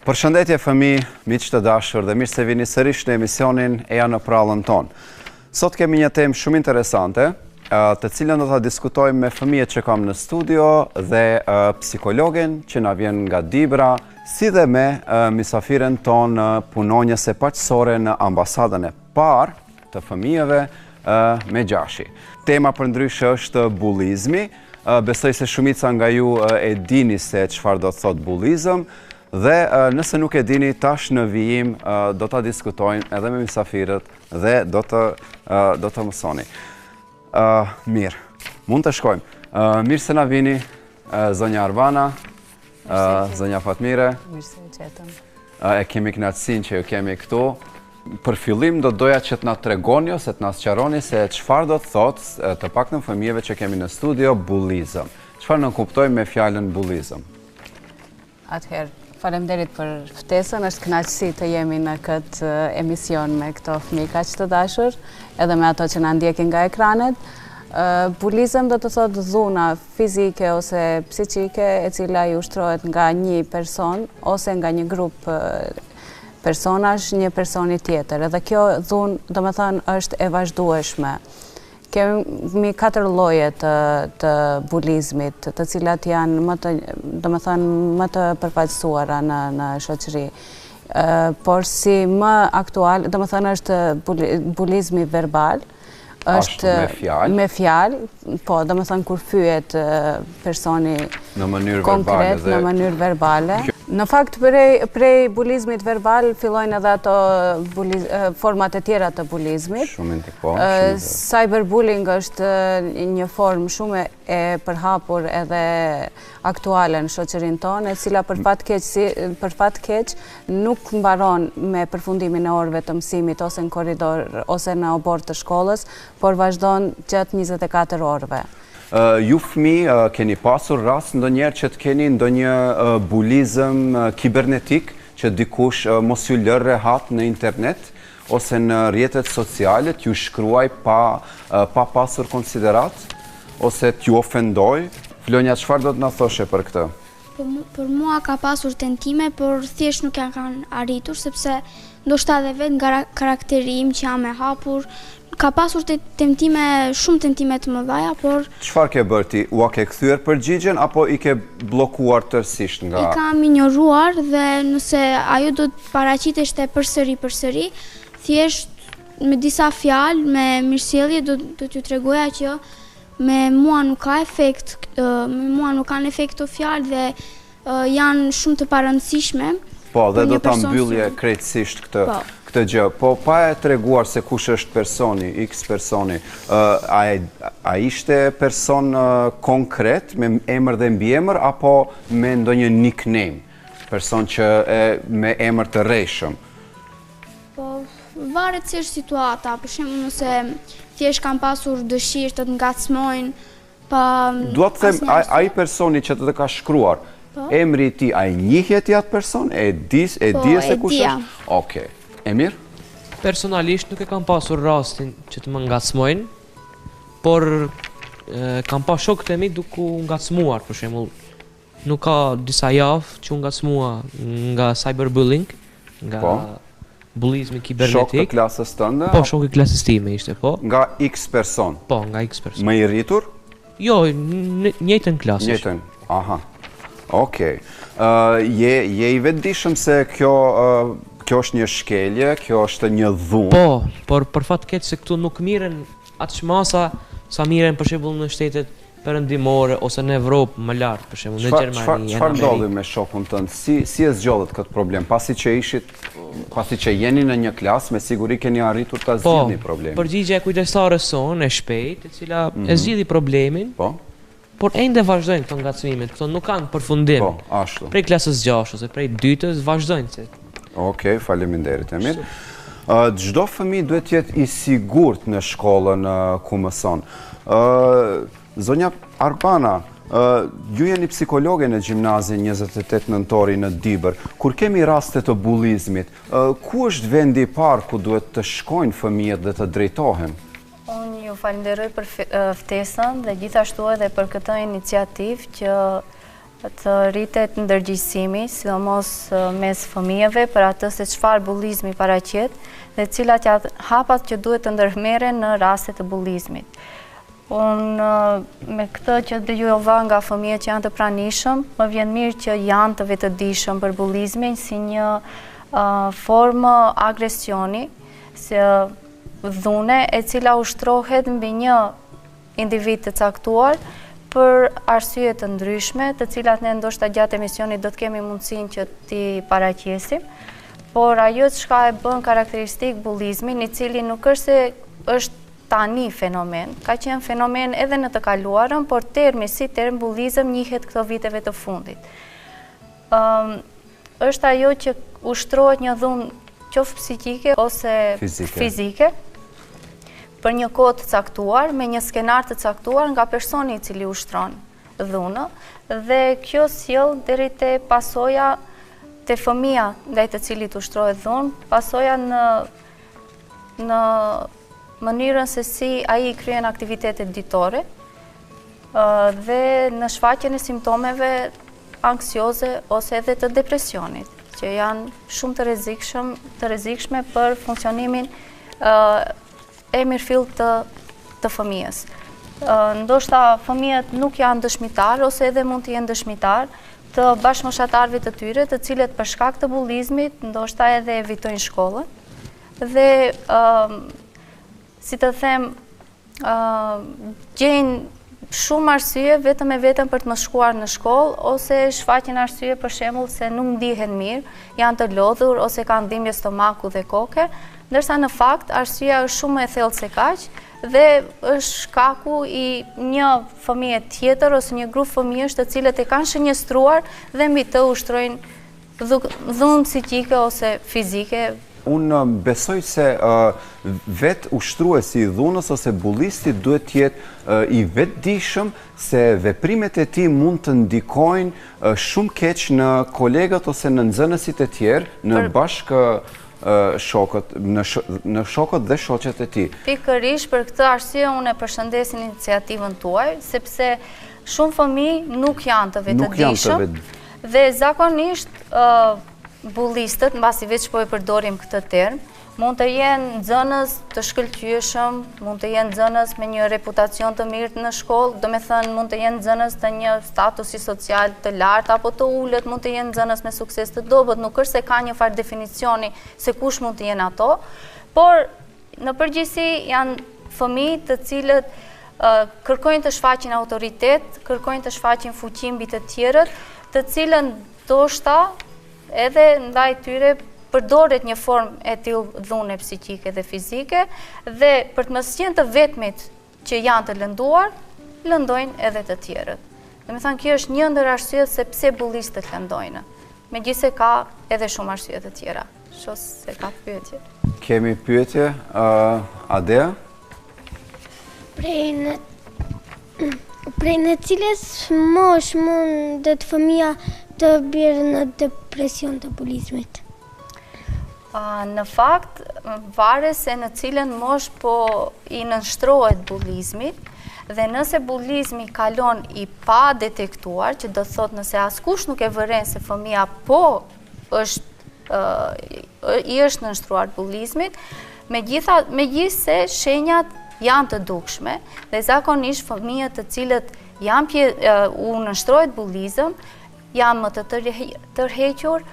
Përshëndetje fëmijë, miq të dashur dhe mirë se vini sërish në emisionin Eja në prallën tonë. Sot kemi një temë shumë interesante, të cilën do ta diskutojmë me fëmijët që kam në studio dhe psikologen që na vjen nga Dibra, si dhe me misafiren tonë punonjëse paqësore në ambasadën e parë të fëmijëve me Gjashi. Tema përndryshe është bullizmi. Besoj se shumica nga ju e dini se çfarë do të thotë bullizëm. Dhe nëse nuk e dini, tash në vijim do ta diskutojmë edhe me mysafirët dhe do të mësoni. Mirë, mund të shkojmë. Mirë se na vini, zonja Arbana, zonja Fatmire. Mirë se qetëm. E kemi kënaqësinë që ju kemi këtu. Për fillim do doja që të na tregoni ose të na sqaroni se çfarë do të thotë të paktën fëmijëve që kemi në studio bullizëm. Çfarë ne kuptojmë me fjalën bullizëm? Atëherë, faleminderit për ftesën, është kënaqësi të jemi në këtë emision me këto fëmijë kaq të dashur, edhe me ato që na ndjekin nga ekranet. Bullizëm do të thotë dhuna fizike ose psiqike e cila i ushtrohet nga një person ose nga një grup personash një personi tjetër. Edhe kjo dhunë, domethënë, është e vazhdueshme. Kemi 4 lloje të bullizmit, të cilat janë më të përfaqësuara në shoqëri. Por si më aktual, domethënë është bullizmi verbal, është me fjalë, po, domethënë kur fyet personi konkret në mënyrë verbale. Në fakt, prej bullizmit verbal fillojnë edhe ato format e tjera të bullizmit. Cyberbullying është një formë shumë e përhapur edhe aktuale në shoqërinë tonë, e cila për fat keq nuk mbaron me përfundimin e orëve të mësimit ose në korridor ose në obor të shkollës, por vazhdon gjatë 24 orëve. Ju fëmijë keni pasur rast ndonjëherë që të keni ndonjë bullizëm kibernetik që dikush mos ju lë rehat në internet ose në rrjetet sociale, t'ju shkruaj pa pasur konsiderat ose t'ju ofendoj? Flonja, çfarë do të na thoshe për këtë? Për mua ka pasur tentime, por thjesht nuk janë kanë arritur, sepse ndoshta edhe vetë nga karakteri im që jam e hapur, ka pasur shumë tentime të mëdha, por... Çfarë ke bërë ti? Ua ke kthyer përgjigjen apo i ke bllokuar tërësisht nga... I kam injoruar dhe nëse ajo do të paraqiteshte përsëri, thjesht me disa fjalë, me mirësjellje do t'ju tregoja që me mua nuk ka efekt, me mua nuk kanë efekt të fjalë dhe janë shumë të parëndësishme. Po, dhe do ta mbyllje krejtësisht këtë gjë. Po, pa e treguar se kush është personi, X personi, a ishte person konkret, me emër dhe mbiemër, apo me ndonjë nickname? Person që me emër të rreshëm? Po, varet si është situata, për shembull nëse thjesht kanë pasur dëshirë të ngacmojnë, pa... Dua të them, ai personi që të ka shkruar, emri i tij, a i njihje ti atë person? E di se kush është? Okej. Emir? Personalisht nuk e kam pasur rastin që të më ngacmojnë, por kam pas shokët e mi duke u ngacmuar, për shembull. Nuk ka disa javë që u ngacmua nga cyberbullying, nga bullizmi kibernetik. Shok të klasës tënde? Po, shok i klasës time ishte, po. Nga X person? Po, nga X person. Më i rritur? Jo, njëjtën klasë. Njëjtën, aha. Okej. Je i vetëdijshëm se kjo është një shkelje, kjo është një dhunë? Po, por për fat keq se këtu nuk miren atë çmasa sa miren për shembull në shtetet perëndimore ose në Evropë më lart, për shembull në Gjermani. Çfarë ndodhi me shokun tënd? Si e zgjodhët këtë problem? Pasi që jeni në një klasë, me siguri keni arritur ta zgjidhni problemin. Po, përgjigjja e kujdestares sonë e shpejtë, e cila e zgjidhi problemin. Po. Por ende vazhdojnë këto ngacmimet, këto nuk kanë përfundim. Po, ashtu. Prej klasës 6 ose prej 2-ës vazhdojnë. Okej, faleminderit, Emir. Çdo fëmijë duhet të jetë i sigurt në shkollën ku mëson. Zonja Arbana, ju jeni psikologe në gjimnazin 28 nëntori në Dibër. Kur kemi raste të bullizmit, ku është vendi i parë ku duhet të shkojnë fëmijët dhe të drejtohen? Unë ju falenderoj për ftesën dhe gjithashtu edhe për këtë iniciativë që të rritet ndërgjegjësimi, sidomos mes fëmijëve për atë se çfarë bullizmi paraqet dhe cilat janë hapat që duhet të ndërmerren në raste të bullizmit. Unë me këtë që dëgjova nga fëmijët që janë të pranishëm, më vjen mirë që janë të vetëdijshëm për bullizmin si një formë agresioni, si dhune e cila ushtrohet mbi një individ të caktuar për arsye të ndryshme, të cilat ne ndoshta gjatë emisionit do të kemi mundësinë që t'i paraqesim, por ajo çka e bën karakteristik bullizmin, i cili nuk është se është tani fenomen, ka qenë fenomen edhe në të kaluarën, por termi si term bullizëm njihet këto viteve të fundit. Është ajo që ushtrohet një dhunë qoftë psikike ose fizike për një kohë të caktuar, me një skenar të caktuar nga personi i cili ushtron dhunë, dhe kjo sjell deri te pasoja te fëmia ndaj të cilit ushtrohet dhunë, pasoja në mënyrën se si ai kryen aktivitetet ditore dhe në shfaqjen e simptomeve anksioze ose edhe të depresionit, që janë shumë të rrezikshme për funksionimin e mirëfill të fëmijës. Ndoshta fëmijët nuk janë dëshmitar ose edhe mund të jenë dëshmitar të bashkëmoshatarëve të tyre, të cilët për shkak të bullizmit ndoshta edhe evitojnë shkollën dhe si të them gjejnë shumë arsye vetëm e vetëm për të mos shkuar në shkollë ose shfaqin arsye për shembull se nuk ndihen mirë, janë të lodhur ose kanë dhimbje stomaku dhe koke, ndërsa në fakt arsyeja është shumë e thellë se kaq dhe është shkaku i një fëmije tjetër ose një grup fëmijësh të cilët e kanë shënjestruar dhe mbi të ushtrojnë dhunë psikike ose fizike. Unë besoj se vetë ushtruesi i dhunës ose bullisti duhet të jetë i vetëdijshëm se veprimet e tij mund të ndikojnë shumë keq në kolegët ose në nxënësit e tjerë, në bashkë shokët, në shokët dhe shoqet e tij. Pikërisht për këtë arsye unë e përshëndes iniciativën tuaj, sepse shumë fëmijë nuk janë të vetëdijshëm dhe zakonisht bullistët, mbasi veç po e përdorim këtë term, mund të jenë nxënës të shkëlqyeshëm, mund të jenë nxënës me një reputacion të mirë në shkollë, do me thënë mund të jenë nxënës të një statusi social të lartë apo të ulët, mund të jenë nxënës me sukses të dobët, nuk është se ka një farë definicioni se kush mund të jenë ato, por në përgjithësi janë fëmijë të cilët kërkojnë të shfaqin autoritet, kërkojnë të shfaqin fuqi mbi të tjerët, të cilën ndoshta edhe ndaj tyre përdoret një formë e tillë dhune psikike dhe fizike dhe për të mos qenë të vetmit që janë të lënduar, lëndojnë edhe të tjerët. Domethënë kjo është një ndër arsyet se pse bullistët lëndojnë. Megjithëse ka edhe shumë arsye të tjera. Shoh se ka pyetje. Kemi pyetje, Adea? Prej në cilës mosh mundet fëmia të bjerë në depresion të bullizmit? Në fakt, varet se në cilën mosh po i nënshtrohet bullizmit dhe nëse bullizmi kalon i pa detektuar, që do thot nëse askush nuk e vëren se fëmia po i është nënshtruar bullizmit, megjithse shenjat janë të dukshme dhe zakonisht fëmijët të cilët u nënshtrohet bullizëm janë më të tërhequr,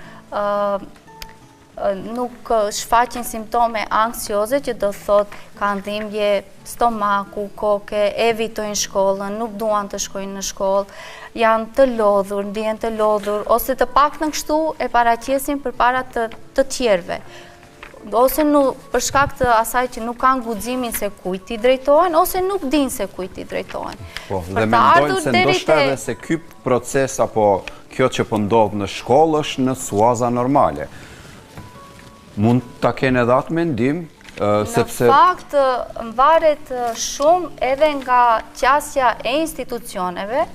nuk shfaqin simptome anksioze që do thot kanë dhimbje stomaku, koke, evitojnë shkollën, nuk duan të shkojnë në shkollë, janë të lodhur, ndihen të lodhur, ose të paktën kështu e paraqesin përpara të tjerëve. Ose për shkak të asaj që nuk kanë guximin se kujt i drejtohen, ose nuk dinë se kujt i drejtohen. Po, dhe mendojnë se ndoshta edhe se ky proces apo kjo që po ndodh në shkollë është në suaza normale. Mund ta kenë edhe atë mendim, sepse... Në fakt, varet shumë edhe nga qasja e institucioneve,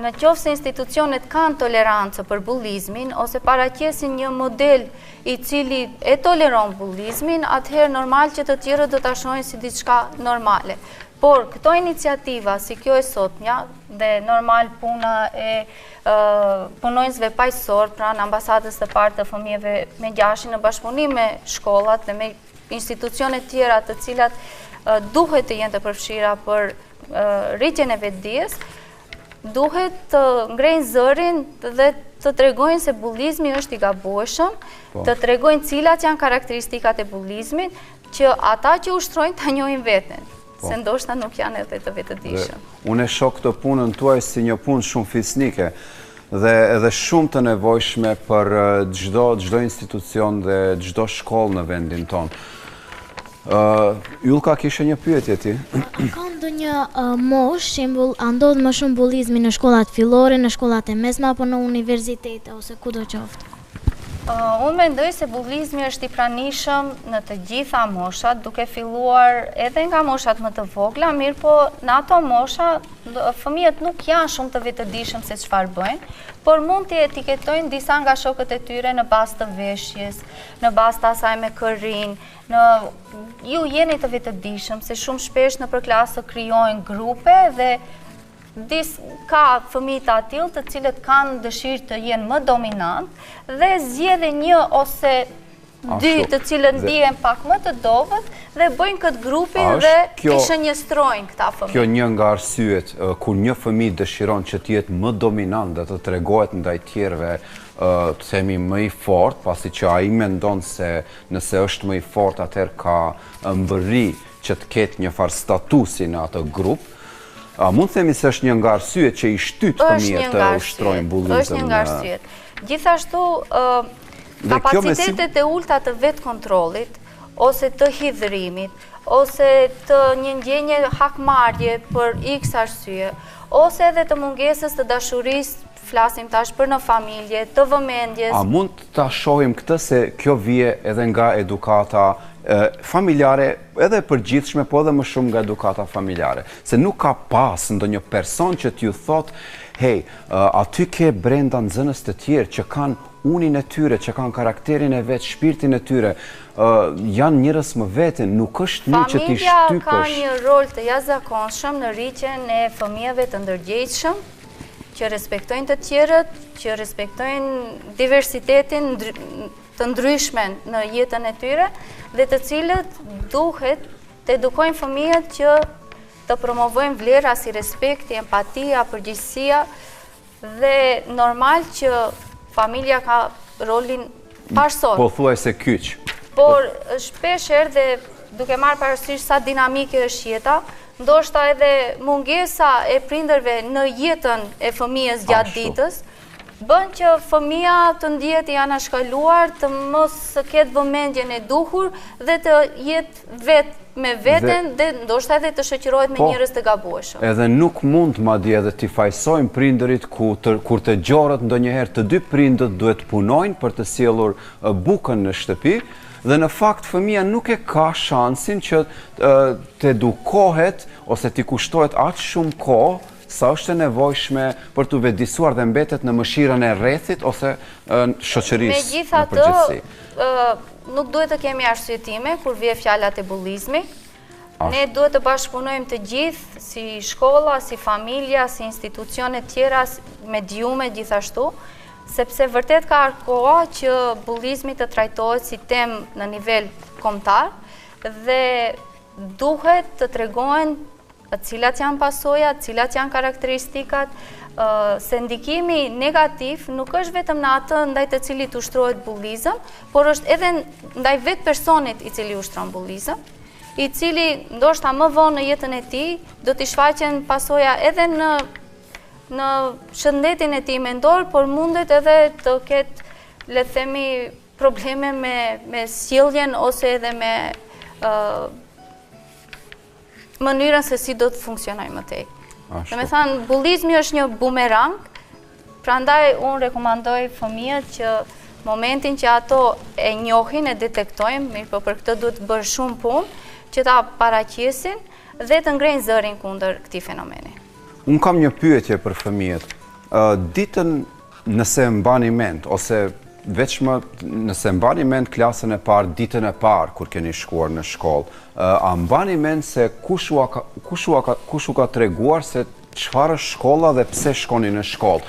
në qoftë se institucionet kanë tolerancë për bullizmin, ose paraqesin një model i cili e toleron bullizmin, atëherë normal që të tjerët do ta shohin si diçka normale. Por këto iniciativa, si kjo e sotmja, dhe normal puna e punojnësve paqësor, pra në ambasadës të partë të fëmijëve me gjashin në bashkëpunim me shkollat dhe me institucionet tjera të cilat duhet të jenë të përfshira për rritjen e vetdijes, duhet të ngrejnë zërin dhe të tregojnë se bullizmi është i gabueshëm, të tregojnë cilat janë karakteristikat e bullizmit, që ata që ushtrojnë ta njohin veten, se ndoshta nuk janë edhe të vetëdijshëm. Unë e shoh këtë punën tuaj si një punë shumë fisnike dhe edhe shumë të nevojshme për çdo institucion dhe çdo shkollë në vendin tonë. Julka, kishe një pyetje ti? Ka ndonjë moshë, shembull, a ndodh më shumë bullizmi në shkollat fillore, në shkollat e mesme apo në universitete ose kudo qoftë? Unë mendoj se bullizmi është i pranishëm në të gjitha moshat, duke filluar edhe nga moshat më të vogla, mirë po në ato mosha fëmijët nuk janë shumë të vetëdijshëm se çfarë bëjnë, por mund të etiketojnë disa nga shokët e tyre në bazë të veshjes, në bazë të asaj me kërin, ju jeni të vetëdijshëm, se shumë shpesh në përklasë krijojnë grupe dhe ka fëmijë të atill të cilët kanë dëshirë të jenë më dominant dhe zgjedhin një ose dy të cilët ndihen pak më të dobët dhe bëjnë këtë grupin dhe i shënjestrojnë këta fëmijë. Kjo një nga arsyet kur një fëmijë dëshiron që të jetë më dominant dhe të tregohet ndaj tjerëve të themi më i fortë, pasi që ai mendon se nëse është më i fortë atëherë ka mbërri që të ketë një farë statusi në atë grup. Mund të themi se është një nga arsyet që i shtyt fëmijët të ushtrojnë bullizëm. Është një nga arsyet. Gjithashtu, kapacitetet e ulta të vetë kontrollit, ose të hidhërimit, ose të një ndjenje hakmarrje për x arsye, ose edhe të mungesës të dashurisë, flasim tash për në familje, të vëmendjes. A mund ta shohim këtë se kjo vije edhe nga edukata familjare, edhe përgjithshme, po edhe më shumë nga edukata familjare. Se nuk ka pas ndonjë person që t'ju thot, hej, aty ke brenda nxënës të tjerë që kanë unin e tyre, që kanë karakterin e vetë, shpirtin e tyre, janë njerëz më veten, nuk është një që t'i shtypësh. Familja ka një rol të jashtëzakonshëm në rritjen e fëmijëve të ndërgjegjshëm, që respektojnë të tjerët, që respektojnë diversitetin të ndryshme në jetën e tyre, dhe të cilët duhet të edukojnë fëmijët që të promovojnë vlera si respekti, empatia, përgjegjësia, dhe normal që familja ka rolin parësor. Po thuaj se kyç. Por shpesh dhe duke marrë parasysh sa dinamike është jeta, ndoshta edhe mungesa e prindërve në jetën e fëmijës gjatë ditës, bën që fëmia të ndihet i anashkaluar, të mos ketë vëmendjen e duhur dhe të jetë vetë me veten dhe ndoshta edhe të shoqërohet me njerëz të gabueshëm. Edhe nuk mund madje edhe t'i fajsojnë prindërit kur të gjoret ndonjëherë të dy prindët duhet punojnë për të sjellur bukën në shtëpi, dhe në fakt fëmia nuk e ka shansin që të edukohet ose t'i kushtohet aq shumë kohë sa është e nevojshme për të vetëdijsuar dhe mbetet në mëshirën e rrethit ose shoqërisë në përgjithësi. Megjithatë, nuk duhet të kemi arsyetime kur vije fjalat e bullizmit. Ne duhet të bashkëpunojmë të gjithë, si shkolla, si familja, si institucione tjera, mediume gjithashtu, sepse vërtet ka koha që bullizmi të trajtohet si temë në nivel kombëtar dhe duhet të tregohen cilat janë pasojat, cilat janë karakteristikat, se ndikimi negativ nuk është vetëm në atë ndaj të cilit ushtrohet bullizëm, por është edhe ndaj vetë personit i cili ushtron bullizëm, i cili ndoshta më vonë në jetën e tij do t'i shfaqen pasoja edhe në shëndetin e tij mendor, por mundet edhe të ketë, le të themi, probleme me sjelljen ose edhe me mënyrën se si do të funksionoj më tej. Dhe me thënë, bullizmi është një bumerang, prandaj unë rekomandoj fëmijët që momentin që ato e njohin, e detektojnë, mirë po për këtë duhet të bërë shumë punë, që ta paraqesin dhe të ngrejnë zërin kundër këtij fenomeni. Unë kam një pyetje për fëmijët. Ditën nëse mbani mend, ose veçmë nëse mbani mend klasën e parë, ditën e parë kur keni shkuar në shkollë, a mbani mend se kush u ka treguar se çfarë është shkolla dhe pse shkoni në shkollë?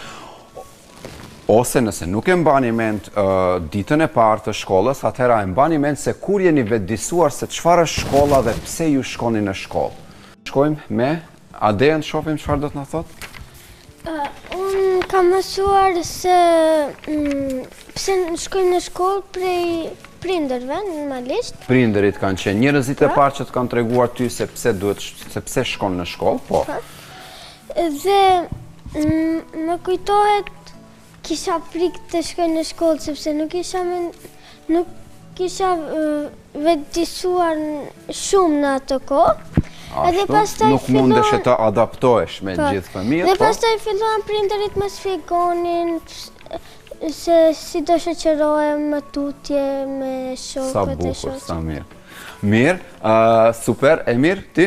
Ose nëse nuk e mbani mend ditën e parë të shkollës, atëherë e mbani mend se kur jeni vetëdijsuar se çfarë është shkolla dhe pse ju shkoni në shkollë. Shkojmë me Adeën, shohim çfarë do të na thotë. Unë kam mësuar se pse shkojmë në shkollë prej prindërve, normalisht. Prindërit kanë qenë njerëzit e parë që të kanë treguar ty se pse shkon në shkollë, po. Dhe më kujtohet kisha frikë të shkoj në shkollë sepse nuk kisha vetëdijsuar shumë në ato kohë. Ashtu, nuk mundeshe të adaptohesh me gjithë fëmijët, dhe pastaj filluan prindërit më sfjegonin se si do shoqërohem më tutje me shokët sa e bukur, shoqet. sa mirë. Mirë, super, Emir, ti?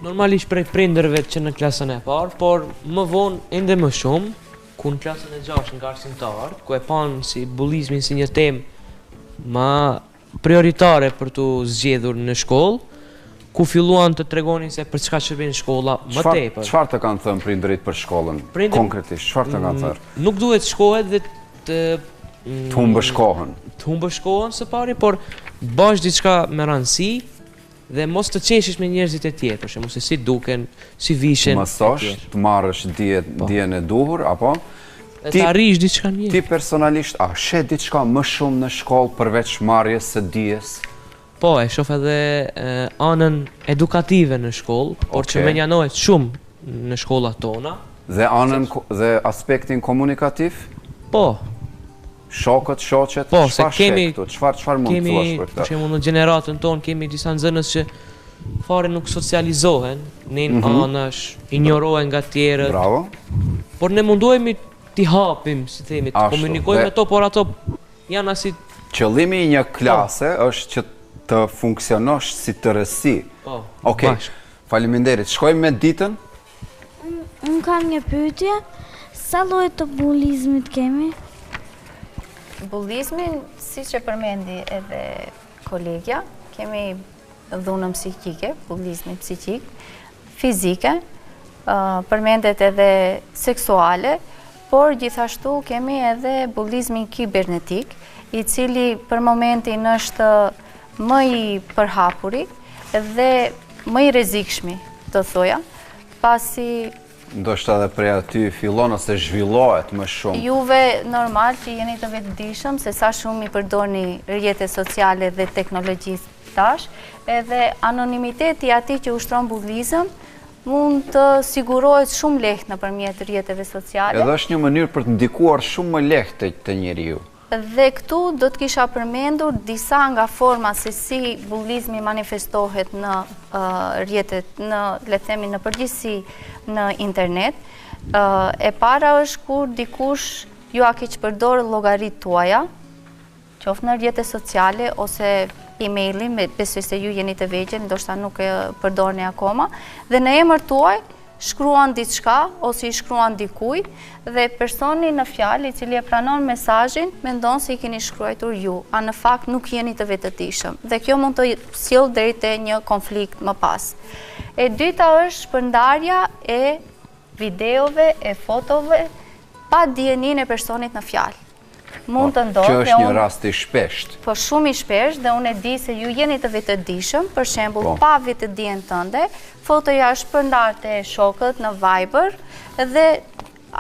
Normalisht prej prindërve që në klasën e parë, por më vonë ende më shumë, ku në klasën e 6 nga arsimtar, ku e panë si bullizmin si një temë më prioritare për të zgjedhur në shkollë, ku filluan të tregonin se për çka shërben shkolla më tepër. Çfarë të kanë thënë prindërit për shkollën? Konkretisht, çfarë të kanë thënë? Nuk duhet shkohet dhe të humbësh kohën. Të humbësh kohën së pari, por bash diçka me rëndësi dhe mos të qeshish me njerëzit e tjerë, për shembull se si duken, si vishen. Mësosh, të marrësh dijen e duhur, apo? Të arrish diçka mirë. Ti personalisht, a she diçka më shumë në shkollë përveç marrjes së dijes? Po, e shoh edhe anën edukative në shkollë, por që menjanohet shumë në shkollat tona. Dhe aspektin komunikativ? Po. Shokët, shoqet, çfarë mund të thuash për këtë? Për shembull në gjeneratën tonë kemi disa nxënës që fare nuk socializohen, në anash, injorohen nga tjerët. Bravo. Por ne mundohemi t'i hapim, si themi, të komunikojmë me to, por ato janë asi. Qëllimi i një klase është që të funksionosh si tërësi. Po. Okej. Faleminderit. Shkojmë me ditën. Unë kam një pyetje. Sa lloje të bullizmit kemi? Bullizmin, siç e përmendi edhe kolegja, kemi dhunën psiqike, bullizmin psiqik, fizike, përmendet edhe seksuale, por gjithashtu kemi edhe bullizmin kibernetik, i cili për momentin është më i përhapuri dhe më i rrezikshmi, të thoja, pasi ndoshta edhe prej aty fillon ose zhvillohet më shumë. Juve normal që jeni të vetëdijshëm se sa shumë i përdorni rrjetet sociale dhe teknologjisë tash, edhe anonimiteti atij që ushtron bullizëm mund të sigurohet shumë lehtë nëpërmjet rrjeteve sociale. Edhe është një mënyrë për të ndikuar shumë më lehtë te njeriu. Dhe këtu do të kisha përmendur disa nga forma se si bullizmi manifestohet në rrjetet, le të themi në përgjithësi në internet. E para është kur dikush ju a keq përdorë llogaritë tuaja, qoftë në rrjete sociale ose emailin, besoj se ju jeni të vegjël, ndoshta nuk e përdorni akoma, dhe në emër tuaj shkruan diçka ose i shkruan dikuj dhe personi në fjalë i cili e pranon mesazhin mendon se i keni shkruar ju, a në fakt nuk jeni të vetëdijshëm. Dhe kjo mund të sjellë deri te një konflikt më pas. E dyta është shpërndarja e videove, e fotove pa dijeninë e personit në fjalë. Mund të ndodhë. Që është një rast i shpesht. Po shumë i shpesht dhe unë e di se ju jeni të vetëdijshëm, për shembull pa vetëdijen tënde, fotoja është shpërndarë te shokët në Viber dhe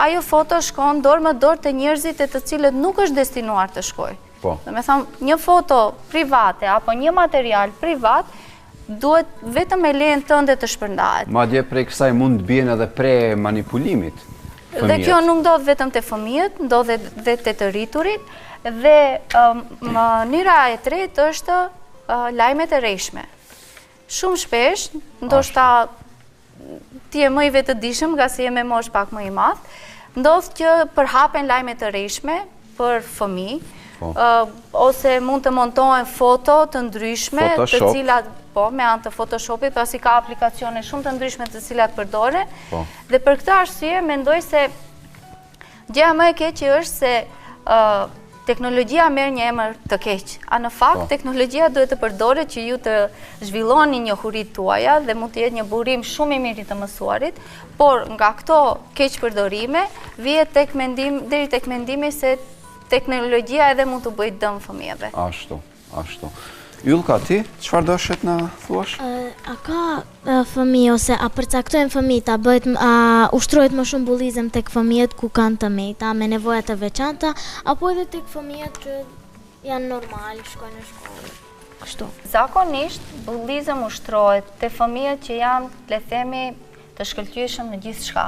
ajo foto shkon dorë më dorë te njerëzit e të cilët nuk është destinuar të shkojë. Po. Do të thonë, një foto private apo një material privat duhet vetëm me lejen tënde të shpërndahet. Madje prej kësaj mund të bien edhe prej manipulimit. Dhe kjo nuk ndodh vetëm te fëmijët, ndodh edhe te të rriturit dhe mënyra e tretë është lajmet e rreshme. Shumë shpesh, ndoshta ti je më i vetëdijshëm nga se je me moshë pak më i madh, ndodh që përhapen lajme të rreshme për fëmijë, ose mund të montohen foto të ndryshme, të cilat me anë të Photoshopit, pasi ka aplikacione shumë të ndryshme të cilat përdore, dhe për këtë arsye mendoj se gjëja më e keqe është se teknologjia merr një emër të keq. A në fakt teknologjia duhet të përdoret që ju të zhvilloni njohuritë tuaja dhe mund të jetë një burim shumë i mirë i të mësuarit, por nga këto keq përdorime vihet deri tek mendimi se teknologjia edhe mund të bëjë dëm fëmijëve. Ashtu. Ylka, ti, çfarë doshet na thuash? A ka fëmijë ose a përcaktojnë fëmijët, a ushtrohet më shumë bullizëm tek fëmijët ku kanë të meta, me nevoja të veçanta, apo edhe tek fëmijët që janë normal, shkojnë në shkollë? Kështu. Zakonisht, bullizëm ushtrohet te fëmijët që janë, le themi, të shkëlqyeshëm në gjithë shka,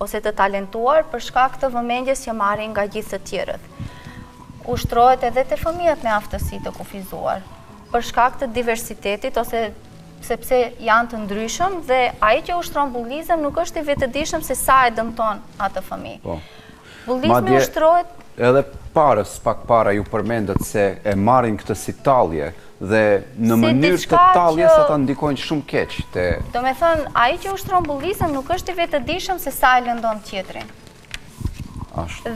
ose të talentuar për shkak të vëmendjes që marrin nga gjithë të tjerët. Ushtrohet edhe te fëmijët me aftësi të kufizuar, për shkak të diversitetit ose sepse janë të ndryshëm dhe ai që uштron bullizëm nuk është i vetëdijshëm se sa e dëmton atë fëmijë. Bullizmi ushtrohet edhe pak para ju përmendet se e marrin këtë si tallje dhe në mënyrë të talljes ata ndikojnë shumë keq te. Do me thënë, ai që ushtron bullizëm nuk është i vetëdijshëm se sa e lëndon tjetrin.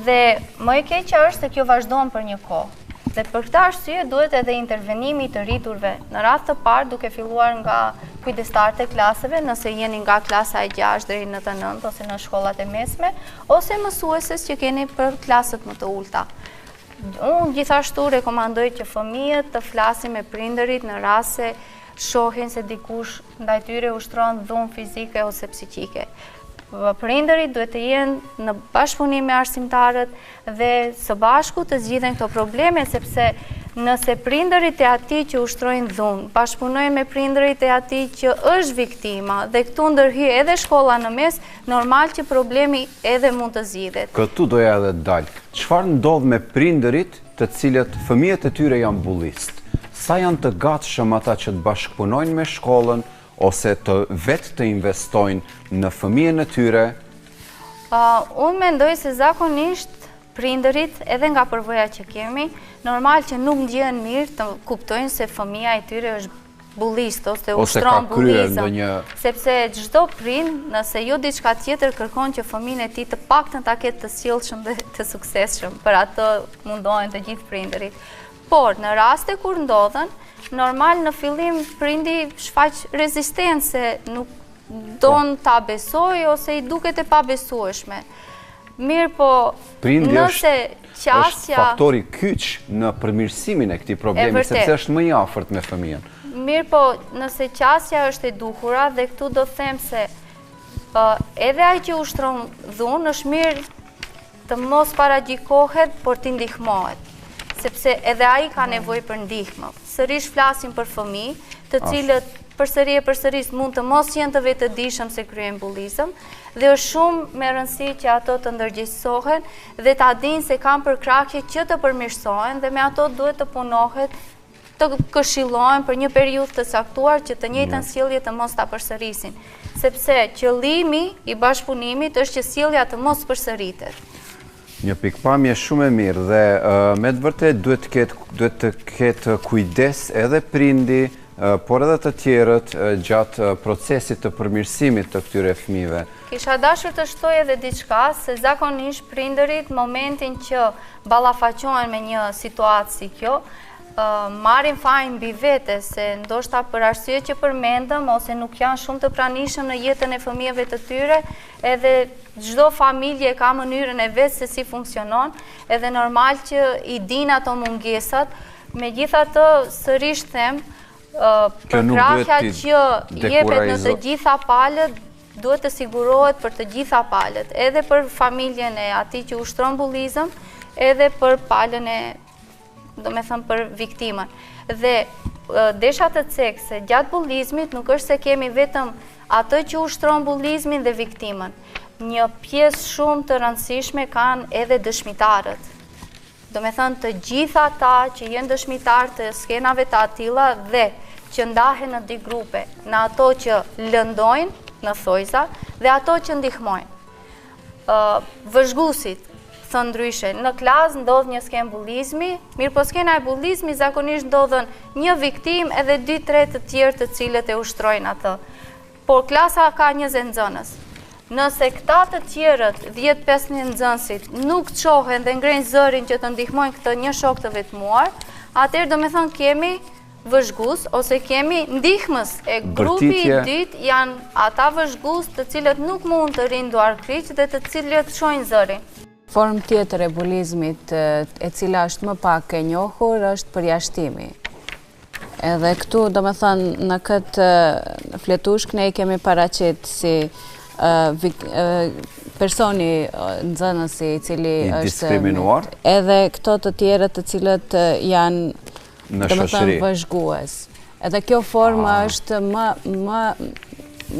Dhe më e keqja është se kjo vazhdon për një kohë. Dhe për këtë arsye duhet edhe intervenimi të rriturve. Në rast të parë duke filluar nga kujdestarët e klaseve, nëse jeni nga klasa e 6 deri në të 9 ose në shkollat e mesme, ose mësueses që keni për klasët më të ulta. Unë gjithashtu rekomandoj që fëmijët të flasin me prindërit në rast se shohin se dikush ndaj tyre ushtron dhunë fizike ose psiqike. Prindërit duhet të jenë në bashkëpunim me arsimtarët dhe së bashku të zgjidhen këto probleme, sepse nëse prindërit e atij që ushtrojnë dhunë bashkëpunojnë me prindërit e atij që është viktima dhe këtu ndërhyj edhe shkolla në mes, normal që problemi edhe mund të zgjidhet. Këtu doja edhe të dal. Çfarë ndodh me prindërit të cilët fëmijët e tyre janë bullist? Sa janë të gatshëm ata që të bashkëpunojnë me shkollën ose të investojnë në fëmijën e tyre? Unë mendoj se zakonisht prindërit, edhe nga përvoja që kemi, normal që nuk ndjehen mirë të kuptojnë se fëmija e tyre është bullist ose ushtron bullizëm. Sepse çdo prind, nëse jo diçka tjetër, kërkon që fëmijën e tij të paktën ta ketë të sjellshëm dhe të suksesshëm. Për atë mundohen të gjithë prindërit. Por në raste kur ndodhen, normal në fillim prindi shfaq rezistencë, nuk don ta besoj ose i duket e pabesueshme. Mirë po, nëse qasja... është faktori kyç në përmirësimin e këtij problemi, sepse është më i afërt me fëmijën. Mirë po, nëse qasja është e duhura, dhe këtu do them se edhe ai që ushtron dhunë është mirë të mos paragjikohet, por t'i ndihmohet. Sepse edhe ai ka nevojë për ndihmë. Sërish flasim për fëmijë, të cilët përsëris mund të mos jenë të vetëdijshëm se kryejnë bullizëm, dhe është shumë me rëndësi që ato të ndërgjegjësohen dhe ta dinë se kanë përkrahje që të përmirësohen dhe me ato duhet të punohet, të këshillohen për një periudhë të caktuar që të njëjtën sjellje të mos ta përsërisin, sepse qëllimi i bashkëpunimit është që sjellja të mos përsëritet. Një pikpamje shumë e mirë dhe me të vërtet duhet të ketë kujdes edhe prindi, por edhe të tjerët gjatë procesit të përmirësimit të këtyre fëmijëve. Kisha dashur të shtoj edhe diçka, se zakonisht prindërit momentin që ballafaqohen me një situatë si kjo, marrin fajin mbi vete se ndoshta për arsye që përmendëm ose nuk janë shumë të pranishëm në jetën e fëmijëve të tyre, edhe çdo familje ka mënyrën e vet se si funksionon, edhe normal që i din ato mungesat. Megjithatë, sërish them, përkrahja që jepet në të gjitha palët duhet të sigurohet për të gjitha palët, edhe për familjen e atij që ushtron bullizëm, edhe për palën e, do me thëmë, për viktimën. Dhe desha të cek se gjatë bullizmit nuk është se kemi vetëm atë që ushtron bullizmin dhe viktimën. Një pjesë shumë të rëndësishme kanë edhe dëshmitarët. Do me thënë të gjitha ta që jenë dëshmitarë të skenave të atilla dhe që ndahen në dy grupe, në ato që lëndojnë në thojza dhe ato që ndihmojnë. Vëzhgusit, thënë ndryshe, në klasë ndodh një skenë bullizmi, mirë po skena e bullizmi zakonisht ndodhen një viktim edhe 2-3 të tjerë të cilët e ushtrojnë atë. Por klasa ka 20 nxënës. Nëse këta të tjerët, 10-15 nxënësit, nuk qohen dhe ngrenë zërin që të ndihmojnë këtë një shok të vetmuar, atëherë do me thënë kemi vëzhgus, ose kemi ndihmës e grupi i dytë janë ata vëzhgus të cilët nuk mund të rinë duar kryq dhe të cilët shojnë zërin. Formë tjetër e bulizmit e cila është më pak e njohur është përjashtimi. Edhe këtu, do me thënë, në këtë fletushk ne i kemi paraqit si personi nxënësi i cili është diskriminuar, edhe këto të tjerët të cilët janë, në do me thënë, shoqëri. vëzhgues. Edhe kjo forma është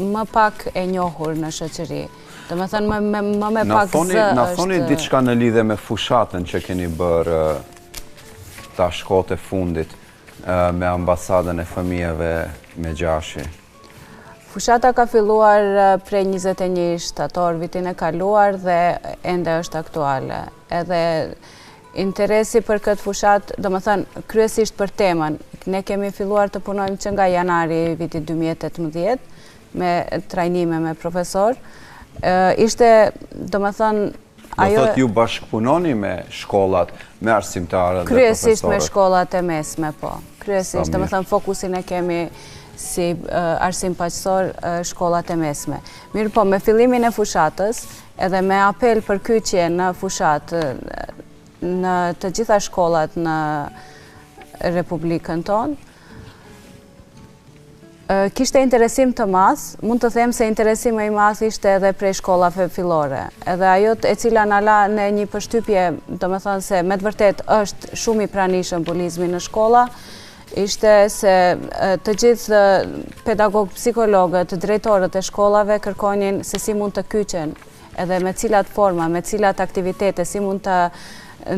më pak e njohur në shoqëri. Do me thënë, më me pak zë Na është... thoni diçka në lidhje me fushatën që keni bërë ta shkote fundit me ambasadën e fëmijëve me Gjashi. Fushata ka filluar prej 21 shtator vitin e kaluar dhe ende është aktuale. Edhe interesi për këtë fushat, do më thënë, kryesisht për temën, ne kemi filluar të punojmë që nga janari vitit 2018 me trajnime me profesor. Ishte, do më thënë, Do thot ju bashkëpunoni me shkollat, me arsimtarët dhe profesorët? Kryesisht me shkollat e mesme, po. Kryesisht, do më thënë, fokusin e kemi si arsim paqësor shkollat e mesme. Mirë po, me fillimin e fushatës, edhe me apel për kyqje në fushatë në të gjitha shkollat në Republikën tonë, kishte interesim të madh, mund të them se interesim më i madh ishte edhe prej shkollave fillore. Edhe ajo e cila na la në një përshtypje, do me thënë se me të vërtet është shumë i pranishëm bulizmi në shkolla, ishte se të gjithë pedagogë, psikologët, drejtorët e shkollave kërkonin se si mund të kyqen, edhe me cilat forma, me cilat aktivitete, si mund të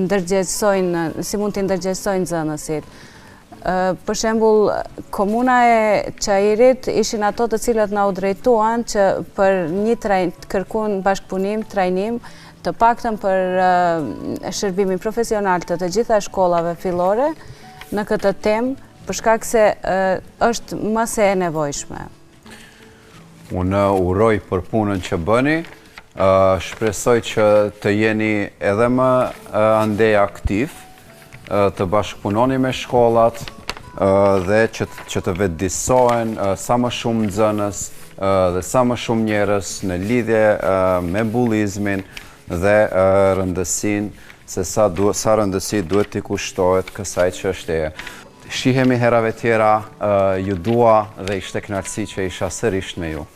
ndërgjegjësojnë, si mund të ndërgjegjësojnë nxënësit. Për shembull, komuna e Çajirit ishin ato të cilët na u drejtuan që për një kërkuan bashkëpunim, trajnim, të paktën për shërbimin profesional të gjitha shkollave fillore në këtë temë, për shkak se është më se e nevojshme. Unë uroj për punën që bëni, shpresoj që të jeni edhe më andej aktiv, të bashkëpunoni me shkollat dhe që të vetëdijsohen sa më shumë nxënës dhe sa më shumë njerëz në lidhje me bullizmin dhe rëndësinë, se sa rëndësi duhet t'i kushtohet kësaj çështjeje. Shihemi herave tjera, ju dua dhe ishte kënaqësi që isha sërish me ju.